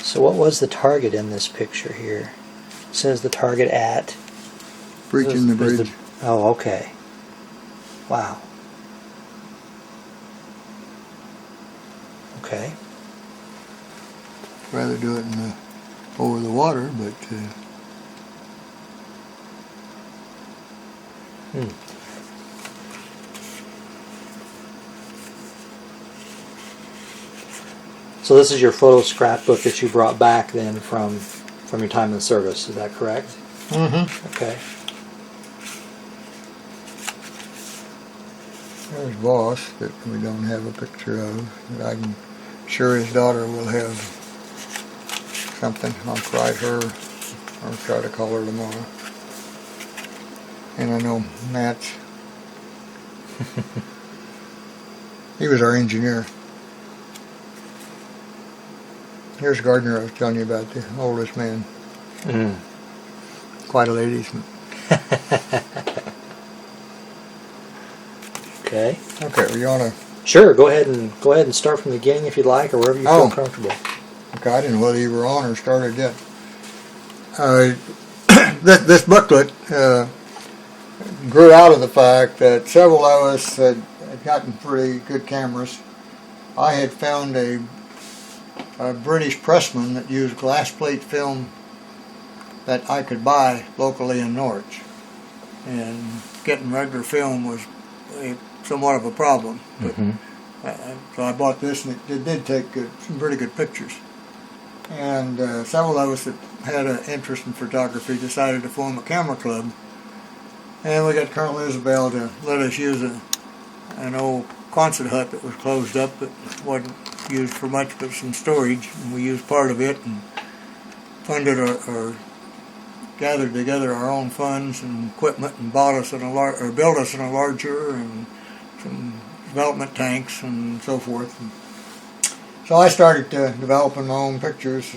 So what was the target in this picture here? It says the target at... Breaching the bridge. Oh, okay. Wow. Okay. Rather do it over the water, but... So this is your photo scrapbook that you brought back then from your time in the service, is that correct? Mm-hmm. Okay. There's Boss that we don't have a picture of, but I'm sure his daughter will have something. I'll write her or try to call her tomorrow. And I know Matt's. He was our engineer. Here's Gardner I was telling you about, the oldest man. Quite a ladies man. Okay. Okay, well, you wanna? Sure. Go ahead and start from the beginning if you'd like, or wherever you feel comfortable. Okay, I didn't know whether you were on or started yet. This booklet grew out of the fact that several of us had gotten pretty good cameras. I had found a British pressman that used glass plate film that I could buy locally in Norwich, and getting regular film was somewhat of a problem. But so I bought this, and it did take some pretty good pictures. And several of us that had an interest in photography decided to form a camera club, and we got Colonel Isabel to let us use an old Quonset hut that was closed up, but wasn't used for much but some storage, and we used part of it and funded or gathered together our own funds and equipment and bought us or built us a larger and some development tanks and so forth. And so I started developing my own pictures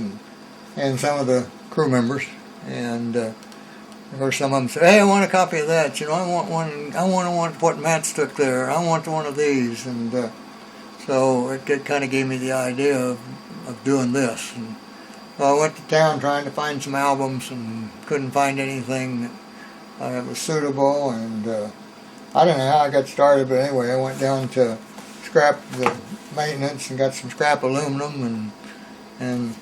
and some of the crew members, and of course some of them said, "Hey, I want a copy of that. You know, I want one. I want what Matt's took there. I want one of these." And so it kind of gave me the idea of doing this. And so I went to town trying to find some albums and couldn't find anything that was suitable. And I don't know how I got started, but anyway, I went down to scrap the maintenance and got some scrap aluminum, and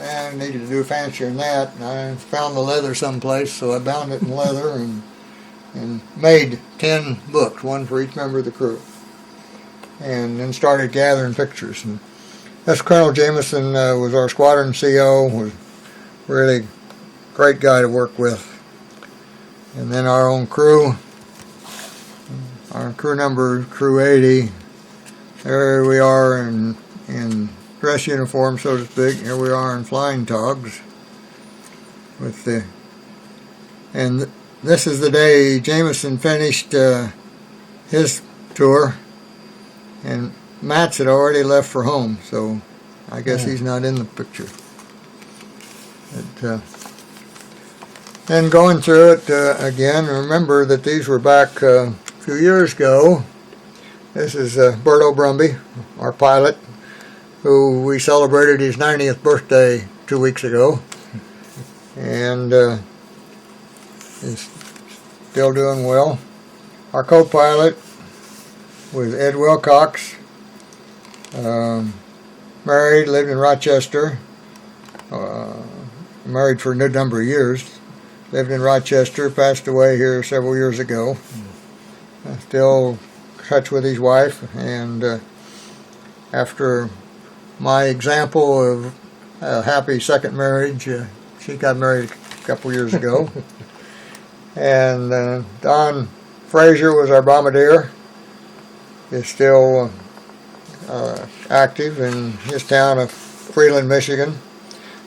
I needed to do fancier than that. And I found the leather someplace, so I bound it in leather and made 10 books, one for each member of the crew. And then started gathering pictures. And that's Colonel Jameson was our squadron CO, was really great guy to work with. And then our own crew, our crew number, crew 80. There we are in dress uniform, so to speak. Here we are in flying togs. And this is the day Jameson finished his tour. And Matt's had already left for home, so I guess he's not in the picture. But, and going through it again, remember that these were back a few years ago. This is Bert O'Brumby, our pilot, who we celebrated his 90th birthday 2 weeks ago. And is still doing well. Our co-pilot was Ed Wilcox, married, lived in Rochester, married for a good number of years, lived in Rochester, passed away here several years ago. Still in touch with his wife, and after my example of a happy second marriage, she got married a couple years ago. And Don Frazier was our bombardier. Is still active in his town of Freeland, Michigan.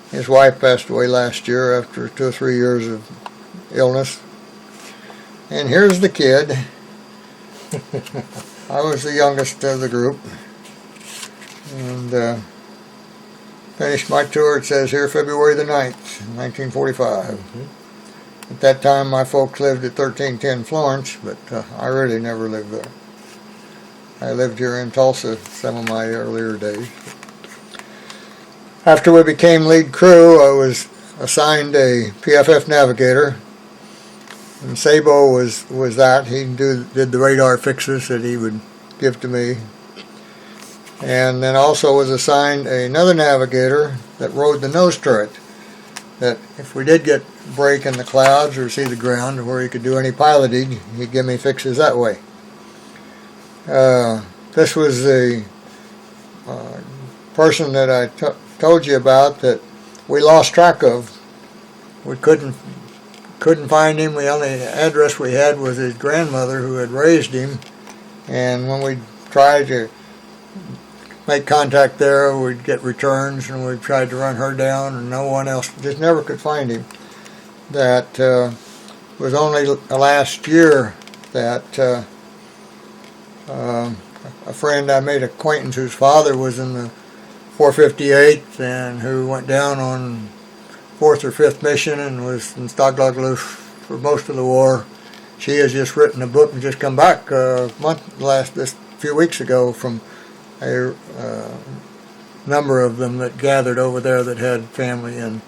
His wife passed away last year after 2 or 3 years of illness. And here's the kid. I was the youngest of the group. And finished my tour, it says here, February the 9th, 1945. At that time, my folks lived at 1310 Florence, but I really never lived there. I lived here in Tulsa some of my earlier days. After we became lead crew, I was assigned a PFF navigator, and Sabo was that. He did the radar fixes that he would give to me. And then also was assigned another navigator that rode the nose turret, that if we did get a break in the clouds or see the ground where he could do any piloting, he'd give me fixes that way. This was the person that I told you about that we lost track of. We couldn't find him. The only address we had was his grandmother who had raised him, and when we tried to make contact there, we'd get returns, and we tried to run her down, and no one else, just never could find him. That was only last year that a friend I made acquaintance whose father was in the 458th and who went down on 4th or 5th mission and was in Staglagluf for most of the war. She has just written a book and just come back this few weeks ago from a number of them that gathered over there that had family in.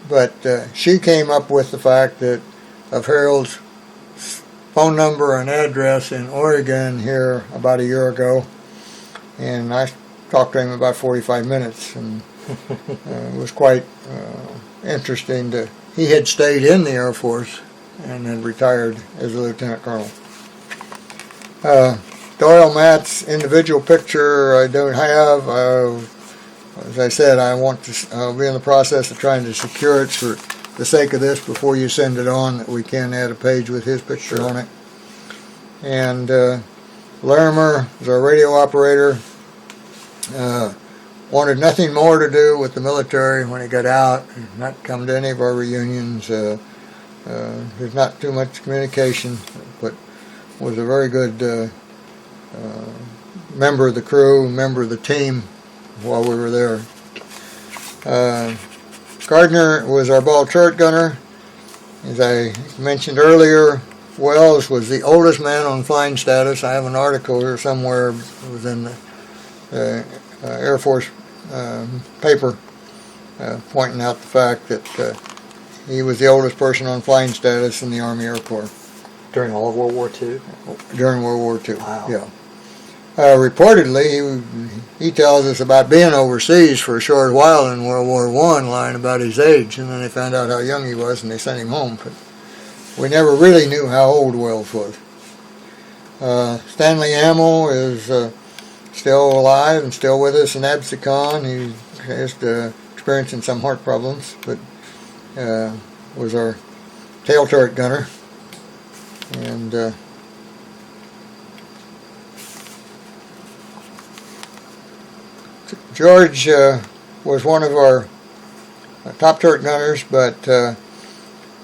But she came up with the fact that of Harold's phone number and address in Oregon here about a year ago, and I talked to him about 45 minutes, and it was quite interesting. He had stayed in the Air Force and then retired as a lieutenant colonel. Doyle Matt's individual picture I don't have. As I said, I'll be in the process of trying to secure it for the sake of this before you send it on, that we can add a page with his picture on it. And Larimer is our radio operator. Wanted nothing more to do with the military when he got out, not come to any of our reunions. There's not too much communication, but was a very good member of the crew, member of the team while we were there. Gardner was our ball turret gunner. As I mentioned earlier, Wells was the oldest man on flying status. I have an article here somewhere. It was in the Air Force paper pointing out the fact that he was the oldest person on flying status in the Army Air Corps. During all of World War II? During World War II, wow. Yeah. Reportedly, he tells us about being overseas for a short while in World War I, lying about his age, and then they found out how young he was and they sent him home. But we never really knew how old Wells was. Stanley Hamill is still alive and still with us in Absecon. He is experiencing some heart problems, but was our tail turret gunner. And George was one of our top turret gunners, but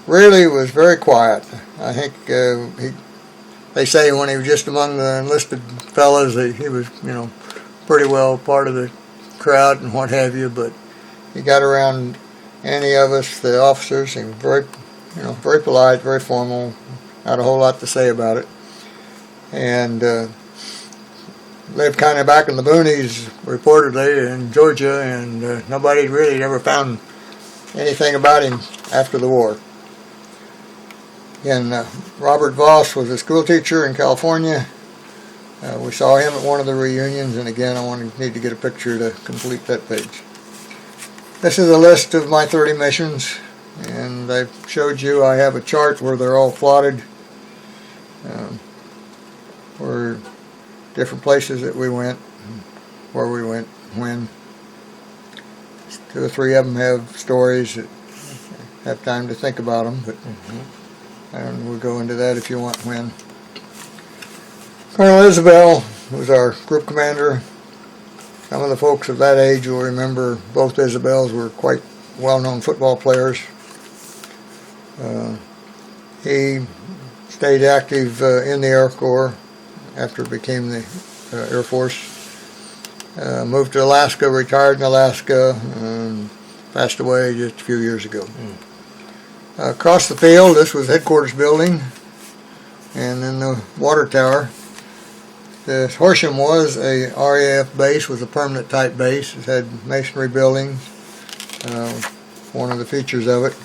really was very quiet. I think they say when he was just among the enlisted fellas, he was, pretty well part of the crowd and what have you. But he got around any of us, the officers. He was very polite, very formal. Not a whole lot to say about it. And lived kind of back in the boonies, reportedly, in Georgia, and nobody really ever found anything about him after the war. And Robert Voss was a school teacher in California. We saw him at one of the reunions, and again, I need to get a picture to complete that page. This is a list of my 30 missions, and I showed you I have a chart where they're all plotted. For different places that we went, where we went, when. 2 or 3 of them have stories that have time to think about them, but we'll go into that if you want when. Colonel Isabel was our group commander. Some of the folks of that age will remember both Isabels were quite well-known football players. He stayed active in the Air Corps after it became the Air Force. Moved to Alaska, retired in Alaska, and passed away just a few years ago. Across the field, this was headquarters building, and then the water tower. The Horsham was a RAF base, was a permanent type base. It had masonry buildings, one of the features of it.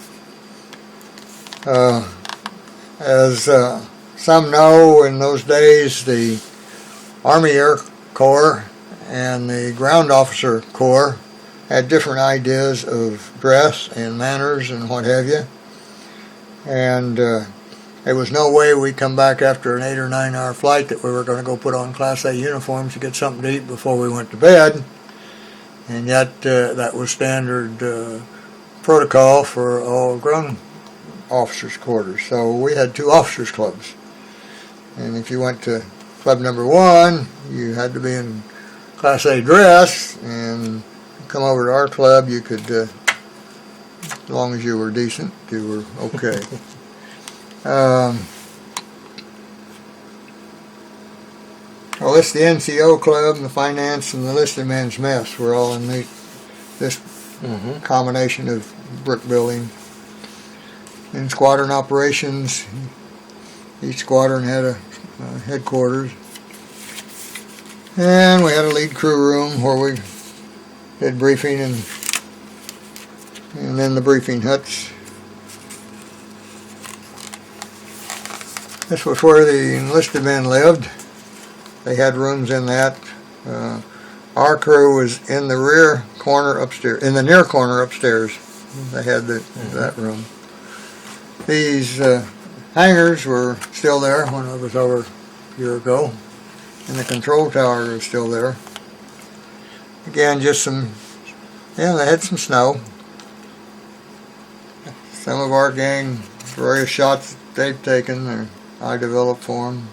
As some know, in those days the Army Air Corps and the Ground Officer Corps had different ideas of dress and manners and what have you. And there was no way we'd come back after an 8 or 9 hour flight that we were going to go put on Class A uniforms to get something to eat before we went to bed. And yet that was standard protocol for all ground officers' quarters. So we had 2 officers' clubs. And if you went to club number 1, you had to be in Class A dress, and come over to our club, you could, as long as you were decent, you were okay. Well, it's the NCO club, and the finance, and the enlisted men's mess. We're all in this combination of brick building. In squadron operations, each squadron had a headquarters, and we had a lead crew room where we did briefing, and then the briefing huts. This was where the enlisted men lived. They had rooms in that. Our crew was in the rear corner upstairs, in the near corner upstairs. They had that room. These hangars were still there when I was over a year ago, and the control tower is still there. Again, just some, they had some snow. Some of our gang, various shots they've taken, or I developed for them.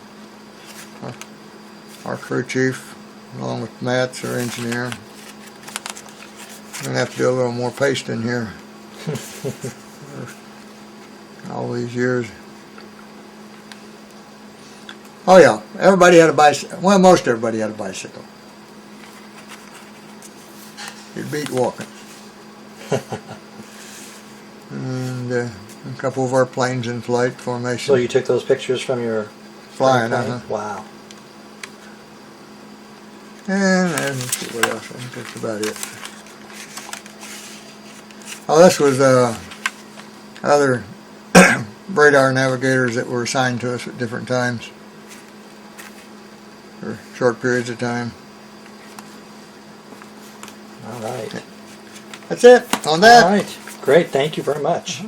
Our crew chief, along with Matt's our engineer. I'm going to have to do a little more paste in here. All these years. Oh yeah, everybody had a bicycle. Well, most everybody had a bicycle. It beat walking. And a couple of our planes in flight formation. So you took those pictures from your flying, plane? Wow. And let's see what else. I think that's about it. Oh, this was other radar navigators that were assigned to us at different times for short periods of time. All right. That's it on that. All right. Great. Thank you very much.